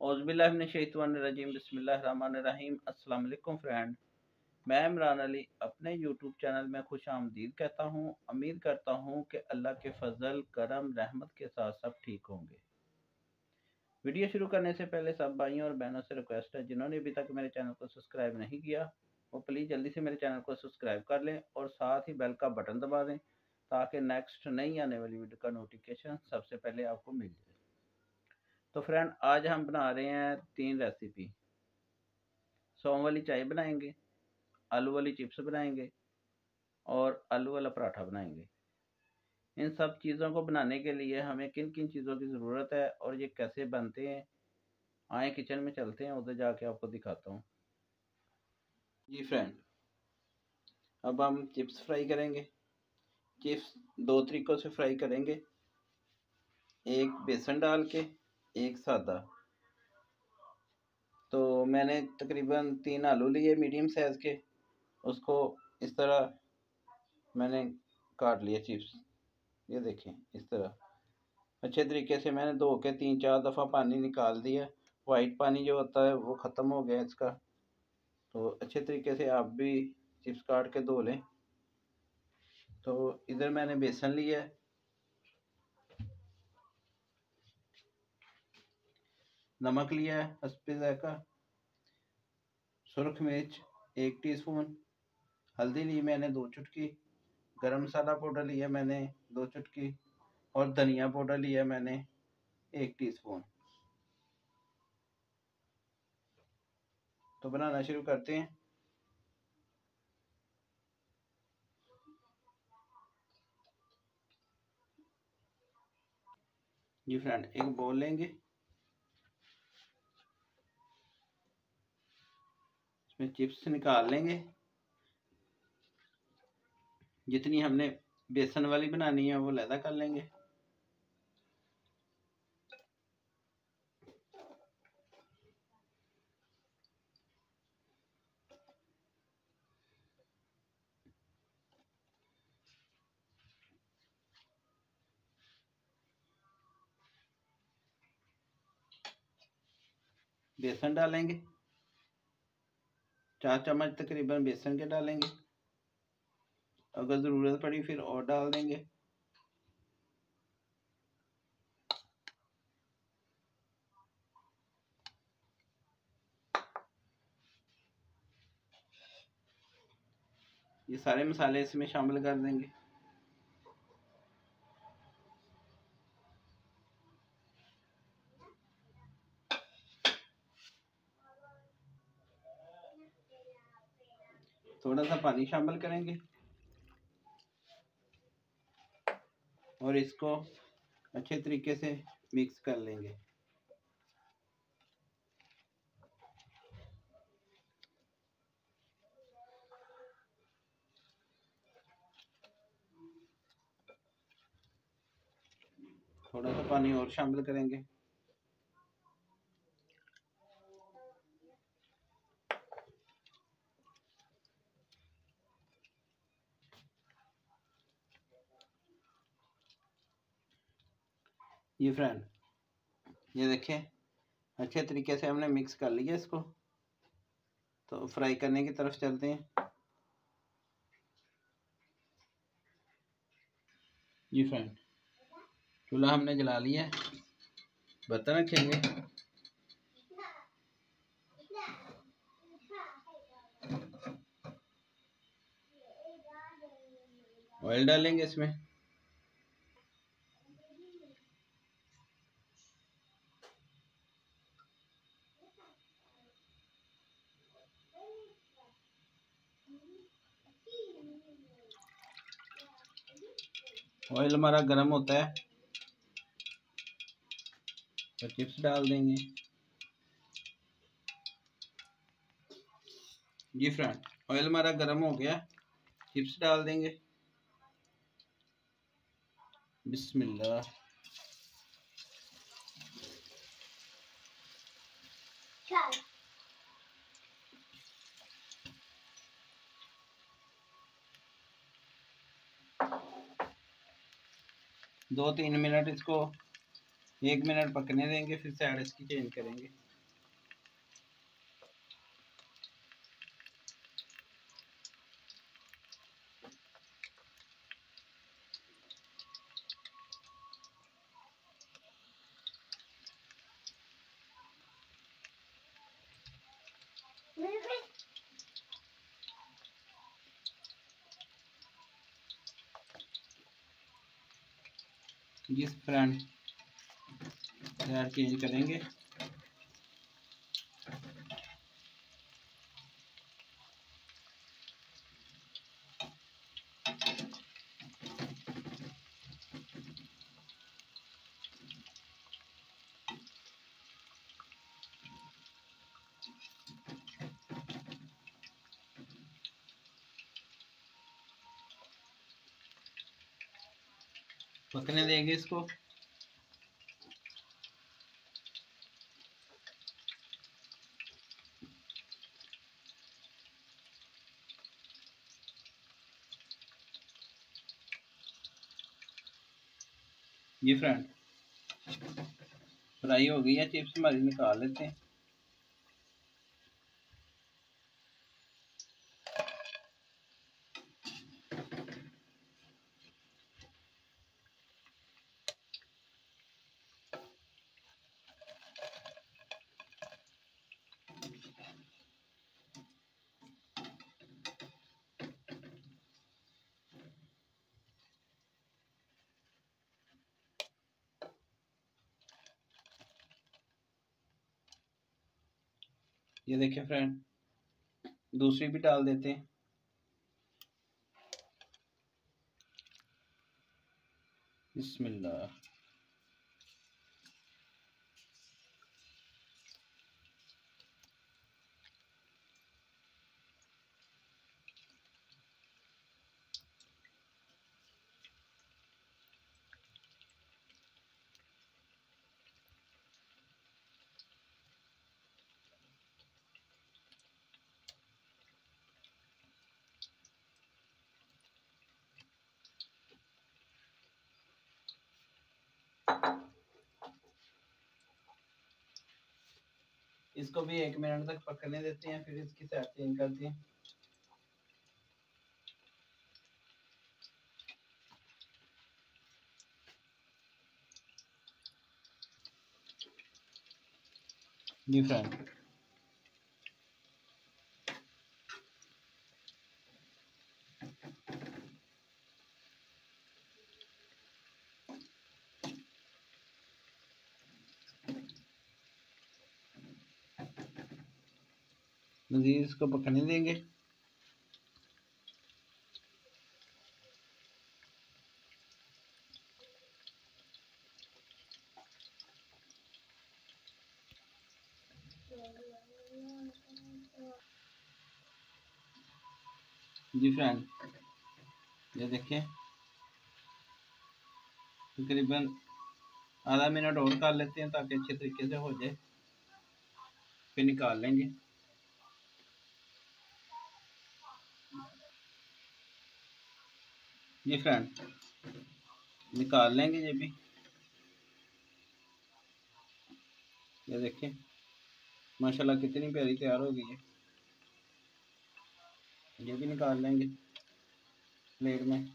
औज़ुबिल्लाहिमिनश्शैतानिर्रजीम बिस्मिल्लाहिर्रहमानिर्रहीम। अस्सलाम वालेकुम फ्रेंड, मैं इमरान अली अपने यूट्यूब चैनल में खुश आमदीद कहता हूँ। उम्मीद करता हूँ कि अल्लाह के फजल करम रहमत के साथ सब ठीक होंगे। वीडियो शुरू करने से पहले सब भाइयों और बहनों से रिक्वेस्ट है, जिन्होंने अभी तक मेरे चैनल को सब्सक्राइब नहीं किया वो प्लीज़ जल्दी से मेरे चैनल को सब्सक्राइब कर लें और साथ ही बेल का बटन दबा दें ताकि नेक्स्ट नई आने वाली वीडियो का नोटिफिकेशन सबसे पहले आपको मिल जाए। तो फ्रेंड, आज हम बना रहे हैं 3 रेसिपी। सौंफ वाली चाय बनाएंगे, आलू वाली चिप्स बनाएंगे और आलू वाला पराठा बनाएंगे। इन सब चीज़ों को बनाने के लिए हमें किन किन चीज़ों की ज़रूरत है और ये कैसे बनते हैं, आए किचन में चलते हैं, उधर जाके आपको दिखाता हूँ। जी फ्रेंड, अब हम चिप्स फ्राई करेंगे। चिप्स 2 तरीक़ों से फ्राई करेंगे, एक बेसन डाल के, एक सादा। तो मैंने तकरीबन 3 आलू लिए मीडियम साइज़ के, उसको इस तरह मैंने काट लिया चिप्स। ये देखें, इस तरह अच्छे तरीके से मैंने धो के 3-4 दफ़ा पानी निकाल दिया। वाइट पानी जो होता है वो ख़त्म हो गया इसका। तो अच्छे तरीके से आप भी चिप्स काट के धो लें। तो इधर मैंने बेसन लिया है, नमक लिया है हस्बे ज़ायक़ा, सुरख मिर्च 1 टीस्पून, हल्दी ली मैंने 2 चुटकी, गरम मसाला पाउडर लिया मैंने 2 चुटकी और धनिया पाउडर लिया मैंने 1 टीस्पून। तो बनाना शुरू करते हैं। जी फ्रेंड, एक बोल लेंगे, इसमें चिप्स निकाल लेंगे। जितनी हमने बेसन वाली बनानी है वो अलग कर लेंगे। बेसन डालेंगे, 4 चम्मच तकरीबन बेसन के डालेंगे। अगर ज़रूरत पड़ी फिर और डाल देंगे। ये सारे मसाले इसमें शामिल कर देंगे। थोड़ा सा पानी शामिल करेंगे और इसको अच्छे तरीके से मिक्स कर लेंगे। थोड़ा सा पानी और शामिल करेंगे। ये फ्रेंड, ये देखें, अच्छे तरीके से हमने मिक्स कर लिया इसको। तो फ्राई करने की तरफ चलते हैं। जी फ्रेंड, चूल्हा हमने जला लिया है, बर्तन रखेंगे। ऑयल डालेंगे इसमें। ऑयल हमारा गर्म होता है तो चिप्स डाल देंगे। जी फ्रेंड, ऑयल हमारा गर्म हो गया, चिप्स डाल देंगे। बिस्मिल्लाह। दो 3 मिनट इसको 1 मिनट पकने देंगे, फिर साइड इसकी चेंज करेंगे। जिस फ्रेंड लेयर चेंज करेंगे। पकने देंगे इसको। ये फ्रेंड फ्राई हो गई है, चिप्स हमारी निकाल लेते हैं। ये देखिए फ्रेंड, दूसरी भी डाल देते हैं। बिस्मिल्लाह। इसको भी 1 मिनट तक पकने देते हैं, फिर इसकी साइड चेंज करते हैं। जी फ्रेंड, मज़ीद इसको पकने देंगे। जी फ्रेंड, ये देखिए तकरीबन आधा मिनट और कर लेते हैं ताकि अच्छे तरीके से हो जाए, फिर निकाल लेंगे। जी फ्रेंड, निकाल लेंगे ये भी। ये देखिए माशाल्लाह कितनी प्यारी तैयार हो गई है। ये भी निकाल लेंगे प्लेट में।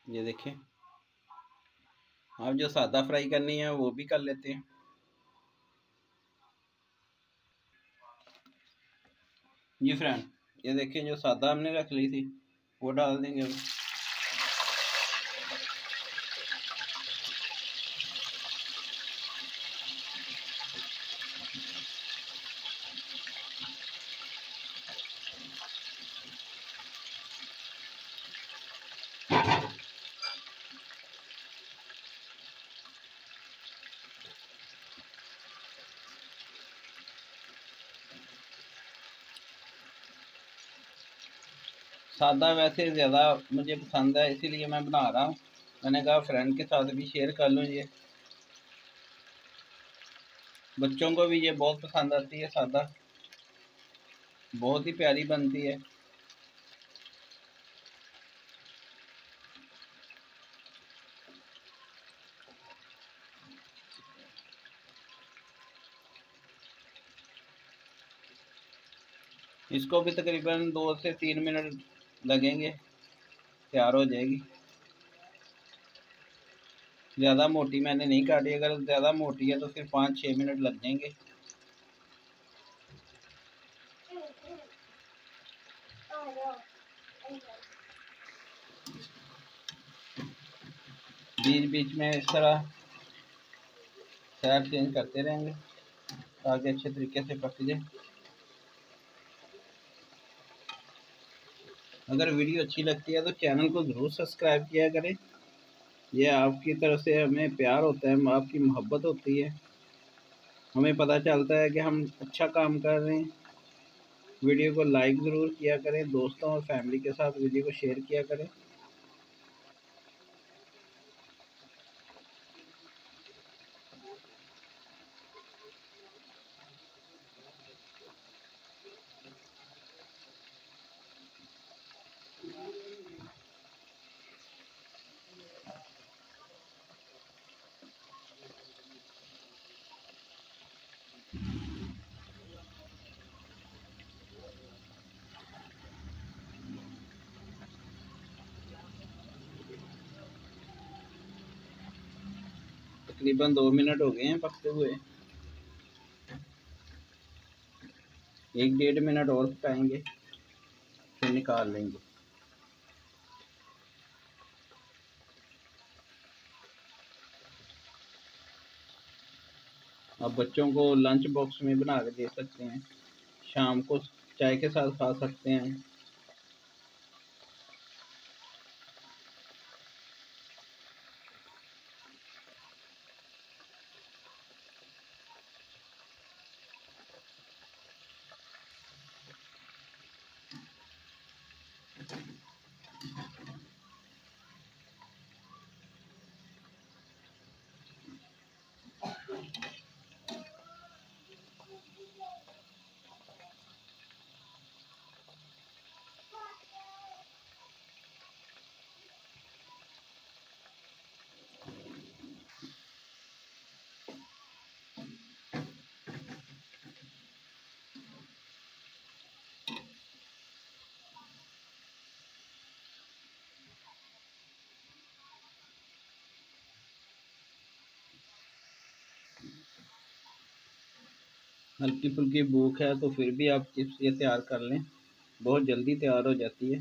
ये देखिए, आप जो सादा फ्राई करनी है वो भी कर लेते हैं। जी फ्रेंड, ये देखिए जो सादा हमने रख ली थी वो डाल देंगे अब। सादा वैसे ज़्यादा मुझे पसंद है, इसीलिए मैं बना रहा हूँ। मैंने कहा फ्रेंड के साथ भी शेयर कर लूँ। ये बच्चों को भी ये बहुत पसंद आती है, सादा बहुत ही प्यारी बनती है। इसको भी तकरीबन 2 से 3 मिनट लगेंगे, तैयार हो जाएगी। ज़्यादा मोटी मैंने नहीं काटी, अगर ज़्यादा मोटी है तो फिर 5-6 मिनट लग जाएंगे। बीच बीच में इस तरह साइड चेंज करते रहेंगे ताकि अच्छे तरीके से पक जाए। अगर वीडियो अच्छी लगती है तो चैनल को ज़रूर सब्सक्राइब किया करें। ये आपकी तरफ से हमें प्यार होता है, आपकी मोहब्बत होती है, हमें पता चलता है कि हम अच्छा काम कर रहे हैं। वीडियो को लाइक ज़रूर किया करें, दोस्तों और फैमिली के साथ वीडियो को शेयर किया करें। तकरीबन 2 मिनट हो गए हैं पकते हुए, 1-1.5 मिनट और पकाएंगे, फिर निकाल लेंगे। आप बच्चों को लंच बॉक्स में बना के दे सकते हैं, शाम को चाय के साथ खा सकते हैं। हल्की फुल्की भूख है तो फिर भी आप चिप्स ये तैयार कर लें, बहुत जल्दी तैयार हो जाती है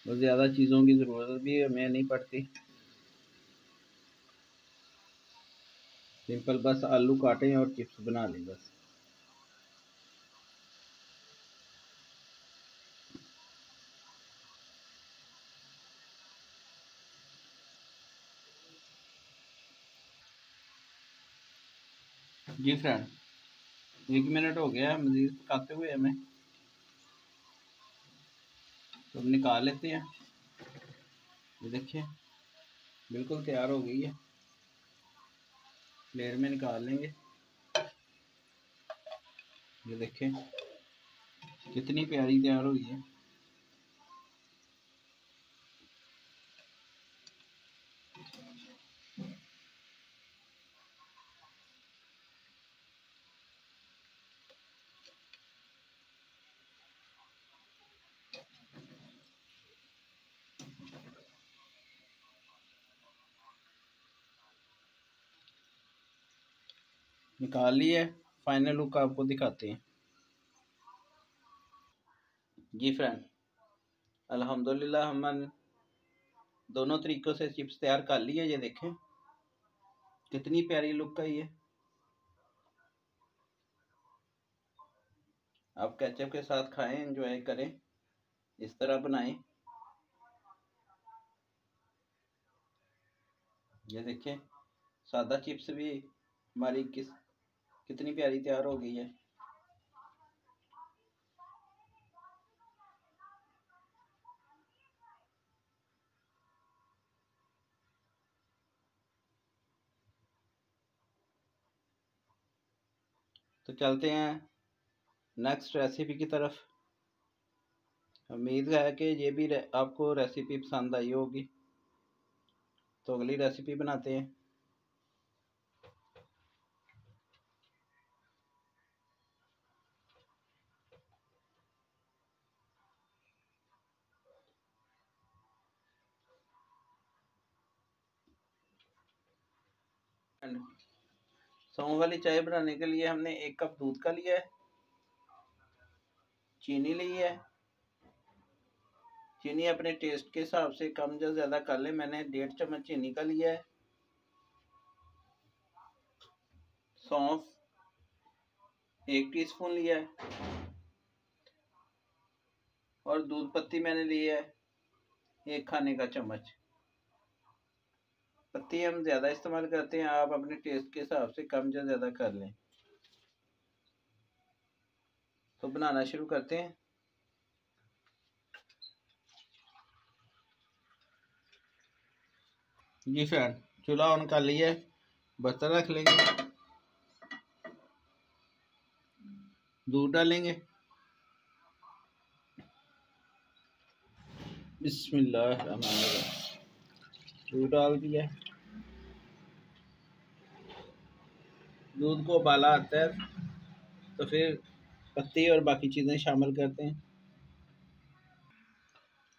और ज़्यादा चीज़ों की ज़रूरत भी हमें नहीं पड़ती। सिंपल बस आलू काटें और चिप्स बना लें बस। जी फ्रेंड, 1 मिनट हो गया मज़ीद पकाते हुए हमें, तो निकाल लेते हैं। ये देखिए बिल्कुल तैयार हो गई है, प्लेट में निकाल लेंगे। ये देखें कितनी प्यारी तैयार हुई है। निकाल ली है, फाइनल लुक आपको दिखाते हैं। जी फ्रेंड, अल्हम्दुलिल्लाह हमने दोनों तरीक़ों से चिप्स तैयार कर ली है। ये देखें कितनी प्यारी लुक आई है। आप केचप के साथ खाएं, एंजॉय करें, इस तरह बनाएं। ये देखें सादा चिप्स भी हमारी कितनी प्यारी तैयार हो गई है। तो चलते हैं नेक्स्ट रेसिपी की तरफ। उम्मीद है कि ये भी आपको रेसिपी पसंद आई होगी। तो अगली रेसिपी बनाते हैं। सौंफ वाली चाय बनाने के लिए हमने 1 कप दूध का लिया है, चीनी ली है। चीनी अपने टेस्ट के हिसाब से कम या ज़्यादा कर ले। मैंने 1.5 चम्मच चीनी का लिया है। सौंफ 1 टीस्पून लिया है और दूध पत्ती मैंने ली है 1 खाने का चम्मच। पत्ती हम ज़्यादा इस्तेमाल करते हैं, आप अपने टेस्ट के हिसाब से कम या ज़्यादा कर लें। तो बनाना शुरू करते हैं। जी फ्रेंड, चूल्हा ऑन कर लिया है, बर्तन रख लेंगे, दूध डालेंगे। बिस्मिल्लाहिर्रहमानिर्रहीम। दूध डाल दिया। दूध को उबाला आता है तो फिर पत्ती और बाकी चीज़ें शामिल करते हैं।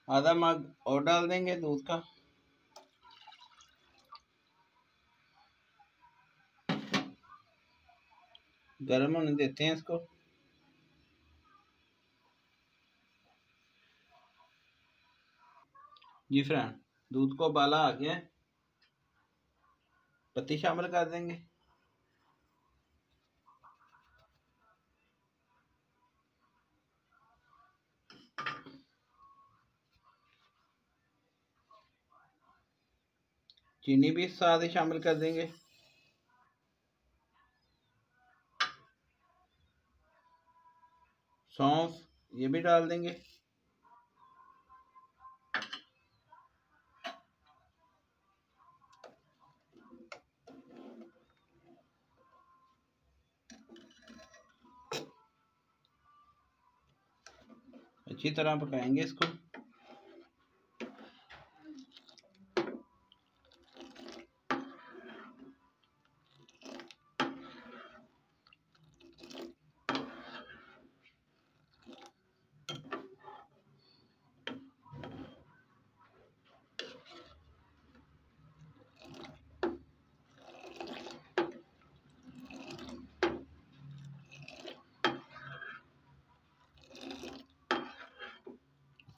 आधा मग और डाल देंगे दूध का। गर्म होने देते हैं इसको। जी फ्रेंड, दूध को उबाला आ गया है, पत्ती शामिल कर देंगे। चीनी भी साथ ही शामिल कर देंगे। सौंफ ये भी डाल देंगे। अच्छी तरह पकाएंगे इसको।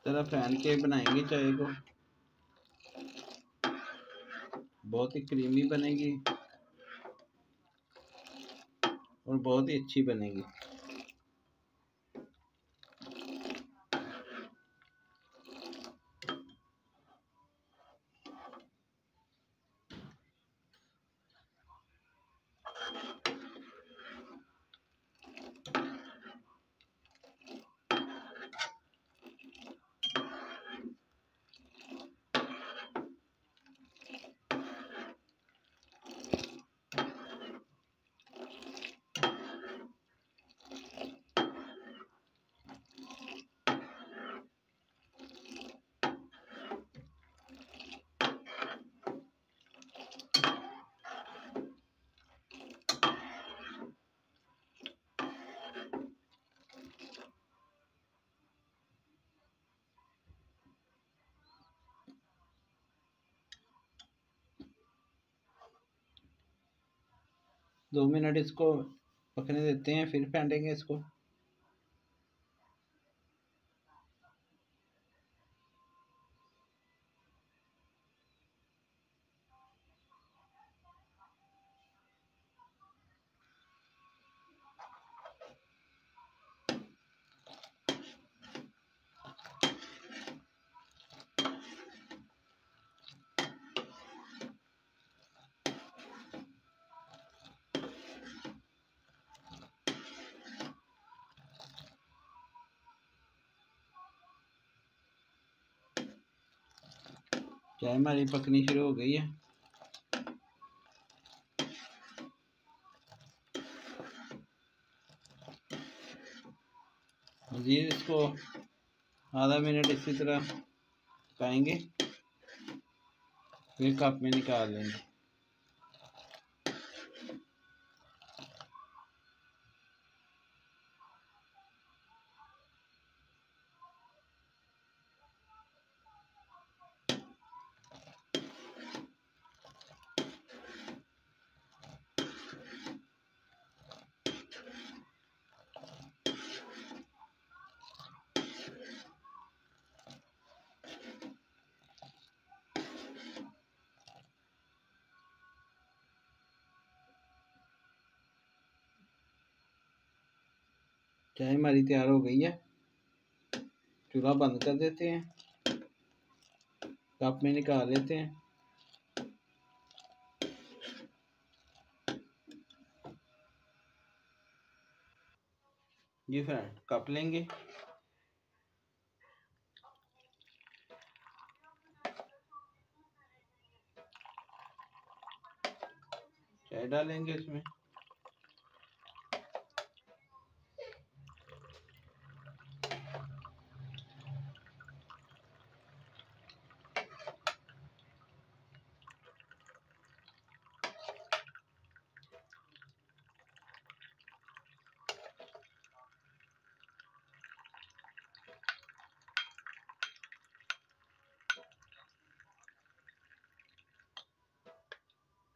तरह फैन के बनाएंगे चाय को, बहुत ही क्रीमी बनेगी और बहुत ही अच्छी बनेगी। दो मिनट इसको पकने देते हैं, फिर फेंटेंगे इसको। चाय हमारी पकनी शुरू हो गई है। मज़ीद इसको आधा मिनट इसी तरह पकाएंगे, फिर कप में निकाल लेंगे। चाय हमारी तैयार हो गई है। चूल्हा बंद कर देते हैं, कप में निकाल लेते हैं। जी फ्रेंड, कप लेंगे, चाय डालेंगे इसमें,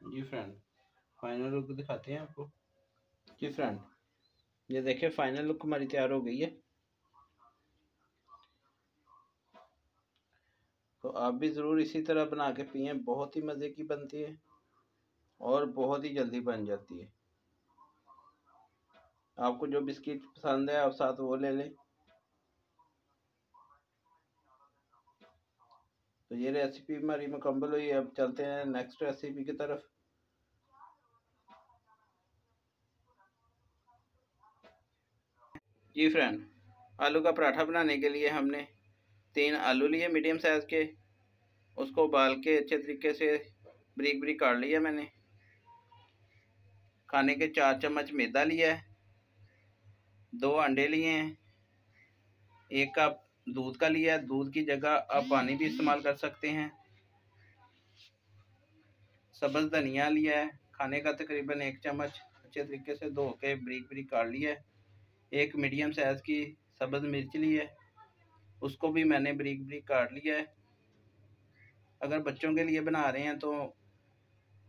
जी फ्रेंड फाइनल लुक दिखाते हैं आपको। जी फ्रेंड, ये देखिए फाइनल लुक हमारी तैयार हो गई है। तो आप भी ज़रूर इसी तरह बना के पिए, बहुत ही मज़े की बनती है और बहुत ही जल्दी बन जाती है। आपको जो बिस्किट पसंद है आप साथ वो ले लें। तो ये रेसिपी हमारी मुकम्मल हुई। अब चलते हैं नेक्स्ट रेसिपी की तरफ। जी फ्रेंड, आलू का पराठा बनाने के लिए हमने 3 आलू लिए मीडियम साइज़ के। उसको उबाल के अच्छे तरीके से बारीक बारीक काट लिया मैंने। खाने के 4 चम्मच मैदा लिया है, 2 अंडे लिए हैं, 1 कप दूध का लिया है। दूध की जगह आप पानी भी इस्तेमाल कर सकते हैं। सब्ज़ धनिया लिया है, खाने का तकरीबन 1 चम्मच, अच्छे तरीके से धो के बारीक बारीक काट लिया है। 1 मीडियम साइज़ की सब्ज़ मिर्च ली है, उसको भी मैंने बारीक बारीक काट लिया है। अगर बच्चों के लिए बना रहे हैं तो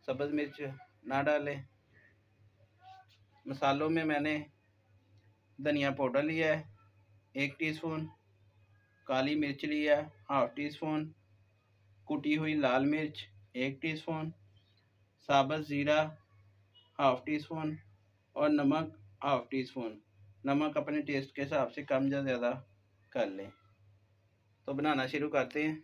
सब्ज़ मिर्च ना डालें। मसालों में मैंने धनिया पाउडर लिया है 1 टीस्पून, काली मिर्च लिया है ½ टीस्पून, कुटी हुई लाल मिर्च 1 टीस्पून, साबुत ज़ीरा ½ टीस्पून और नमक ½ टीस्पून। नमक अपने टेस्ट के हिसाब से कम या ज़्यादा कर लें। तो बनाना शुरू करते हैं।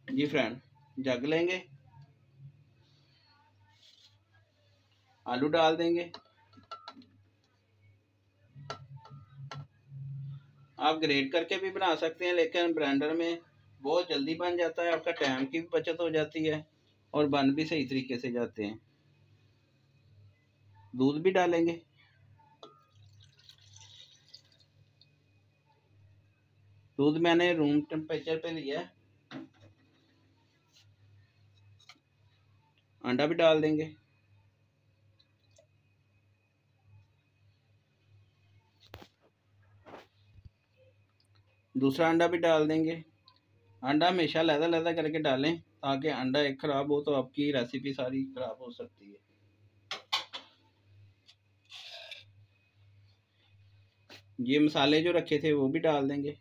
जी फ्रेंड, जग लेंगे, आलू डाल देंगे। आप ग्रेट करके भी बना सकते हैं, लेकिन ब्लेंडर में बहुत जल्दी बन जाता है, आपका टाइम की भी बचत हो जाती है और बन भी सही तरीके से जाते हैं। दूध भी डालेंगे, दूध मैंने रूम टेम्परेचर पे लिया है। अंडा भी डाल देंगे, दूसरा अंडा भी डाल देंगे। अंडा हमेशा लहदा लहदा करके डालें, ताकि अंडा एक ख़राब हो तो आपकी रेसिपी सारी ख़राब हो सकती है। ये मसाले जो रखे थे वो भी डाल देंगे।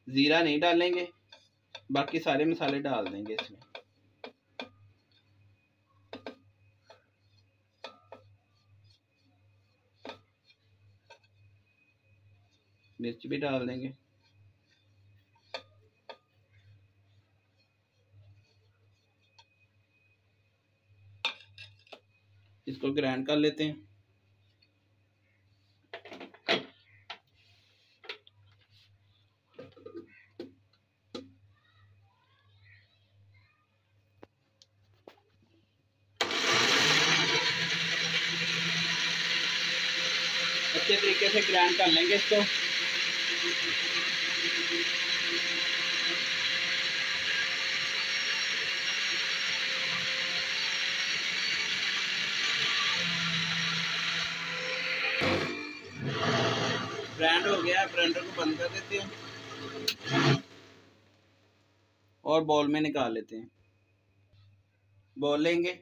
ज़ीरा नहीं डालेंगे, बाकी सारे मसाले डाल देंगे इसमें। मिर्च भी डाल देंगे। इसको ग्राइंड कर लेते हैं। अच्छे तरीके से ग्राइंड कर लेंगे इसको। ग्राइंड हो गया, ब्लेंडर को बंद कर देते हैं और बाउल में निकाल लेते हैं। बाउल लेंगे,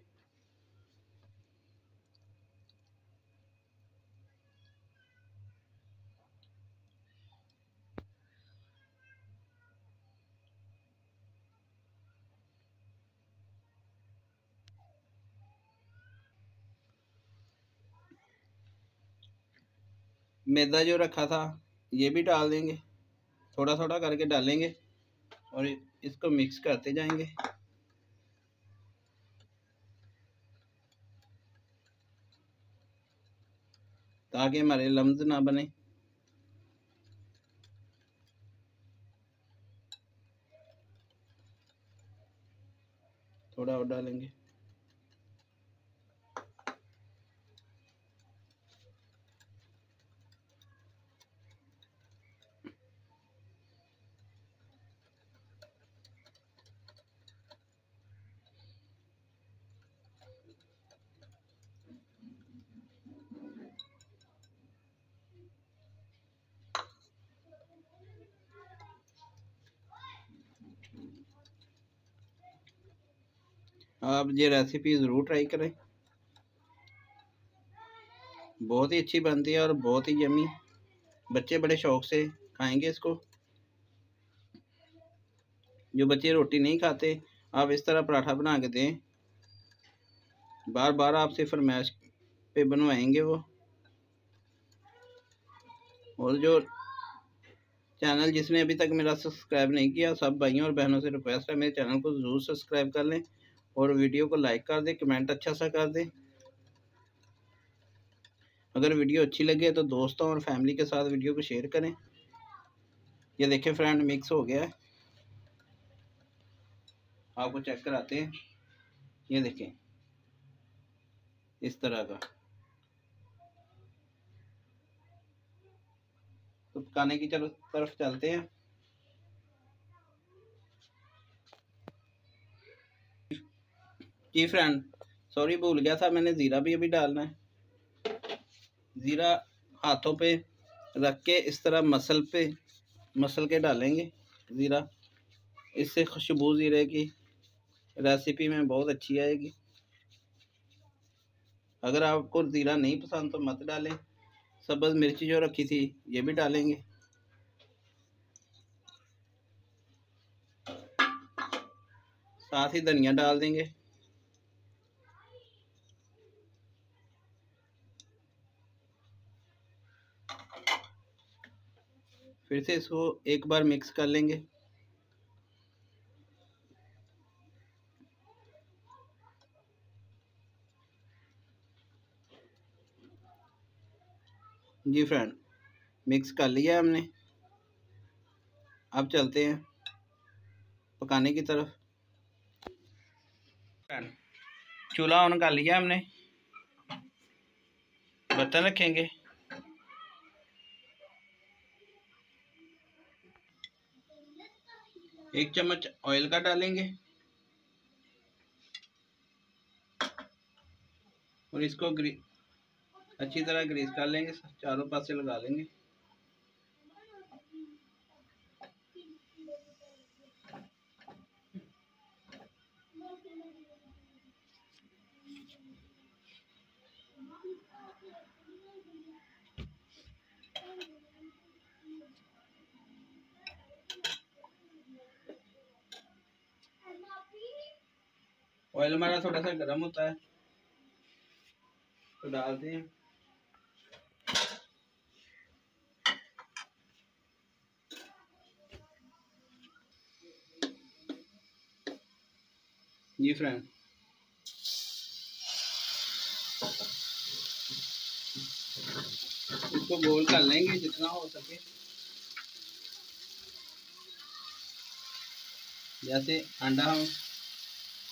मैदा जो रखा था ये भी डाल देंगे, थोड़ा थोड़ा करके डालेंगे और इसको मिक्स करते जाएंगे। ताकि हमारे लम्स ना बने। थोड़ा और डालेंगे। आप ये रेसिपी ज़रूर ट्राई करें, बहुत ही अच्छी बनती है और बहुत ही यमी। बच्चे बड़े शौक से खाएंगे इसको। जो बच्चे रोटी नहीं खाते आप इस तरह पराठा बना के दें, बार बार आपसे फरमाइश पे बनवाएंगे वो। और जो चैनल जिसने अभी तक मेरा सब्सक्राइब नहीं किया, सब भाइयों और बहनों से रिक्वेस्ट है मेरे चैनल को ज़रूर सब्सक्राइब कर लें और वीडियो को लाइक कर दें, कमेंट अच्छा सा कर दें। अगर वीडियो अच्छी लगे तो दोस्तों और फैमिली के साथ वीडियो को शेयर करें। ये देखें फ्रेंड, मिक्स हो गया है। आपको चेक कराते हैं। ये देखें इस तरह का। तो पकाने की तरफ चलते हैं। जी फ्रेंड, सॉरी भूल गया था, मैंने ज़ीरा भी अभी डालना है। ज़ीरा हाथों पे रख के इस तरह मसल के डालेंगे ज़ीरा। इससे खुशबू ज़ीरे की रेसिपी में बहुत अच्छी आएगी। अगर आपको ज़ीरा नहीं पसंद तो मत डालें। सब्ज़ मिर्ची जो रखी थी ये भी डालेंगे। साथ ही धनिया डाल देंगे। फिर से इसको एक बार मिक्स कर लेंगे। जी फ्रेंड, मिक्स कर लिया हमने। अब चलते हैं पकाने की तरफ। चूल्हा ऑन कर लिया हमने। बर्तन रखेंगे। एक चम्मच ऑयल का डालेंगे और इसको अच्छी तरह ग्रीस कर लेंगे, चारों पास से लगा लेंगे। ऑयल हमारा थोड़ा सा गर्म होता है तो डालते हैं। जी फ्रेंड, इसको गोल कर लेंगे जितना हो सके। जैसे अंडा हम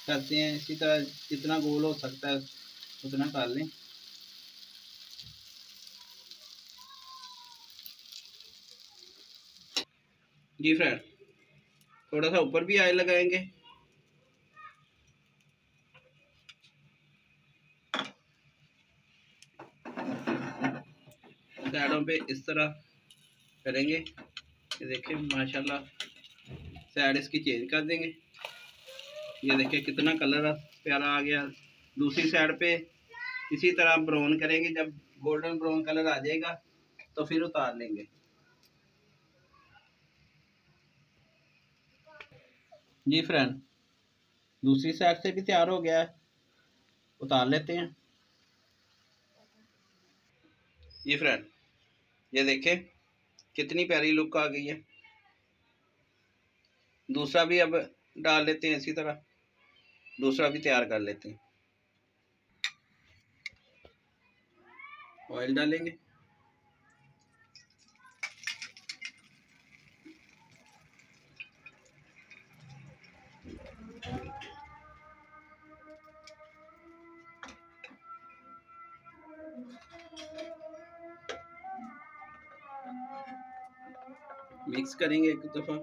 करते हैं इसी तरह जितना गोल हो सकता है उतना कर लें। जी फ्रेंड, थोड़ा सा ऊपर भी ऑयल लगाएंगे। साइडों पे इस तरह करेंगे। ये देखिए माशाल्लाह साइड इसकी चेंज कर देंगे। ये देखिए कितना कलर प्यारा आ गया। दूसरी साइड पे इसी तरह ब्राउन करेंगे। जब गोल्डन ब्राउन कलर आ जाएगा तो फिर उतार लेंगे। जी फ्रेंड, दूसरी साइड से भी तैयार हो गया है, उतार लेते हैं। जी फ्रेंड, ये देखें कितनी प्यारी लुक आ गई है। दूसरा भी अब डाल लेते हैं, इसी तरह दूसरा भी तैयार कर लेते हैं। ऑयल डालेंगे। मिक्स करेंगे एक दफ़ा।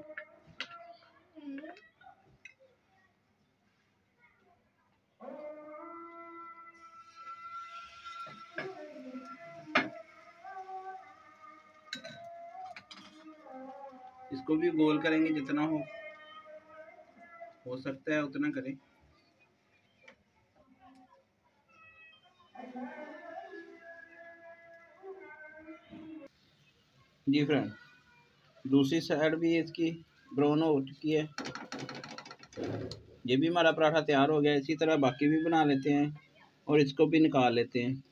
इसको भी गोल करेंगे, जितना हो सकता है उतना करें। जी फ्रेंड, दूसरी साइड भी इसकी ब्राउन हो चुकी है। ये भी हमारा पराठा तैयार हो गया। इसी तरह बाकी भी बना लेते हैं और इसको भी निकाल लेते हैं।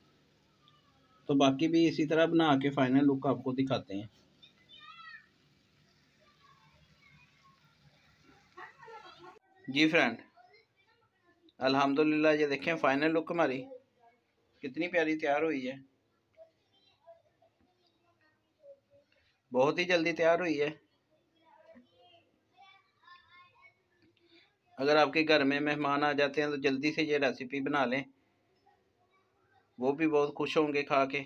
तो बाकी भी इसी तरह बना के फाइनल लुक आपको दिखाते हैं। जी फ्रेंड, अल्हम्दुलिल्लाह, ये देखें फाइनल लुक हमारी कितनी प्यारी तैयार हुई है। बहुत ही जल्दी तैयार हुई है। अगर आपके घर में मेहमान आ जाते हैं तो जल्दी से ये रेसिपी बना लें, वो भी बहुत खुश होंगे खा के।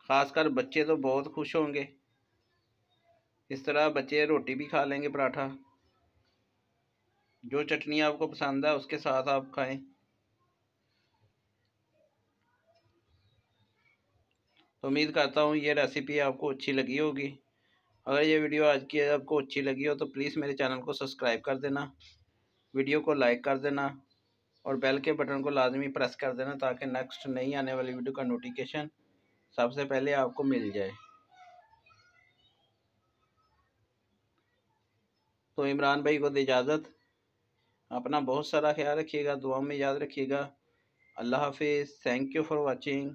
ख़ासकर बच्चे तो बहुत खुश होंगे। इस तरह बच्चे रोटी भी खा लेंगे, पराठा। जो चटनी आपको पसंद है उसके साथ आप खाएं। तो उम्मीद करता हूँ ये रेसिपी आपको अच्छी लगी होगी। अगर ये वीडियो आज की आपको अच्छी लगी हो तो प्लीज़ मेरे चैनल को सब्सक्राइब कर देना, वीडियो को लाइक कर देना और बेल के बटन को लाजमी प्रेस कर देना, ताकि नेक्स्ट नई आने वाली वीडियो का नोटिफिकेशन सबसे पहले आपको मिल जाए। तो इमरान भाई को दे इजाज़त। अपना बहुत सारा ख्याल रखिएगा, दुआ में याद रखिएगा। अल्लाह हाफिज़। Thank you for watching.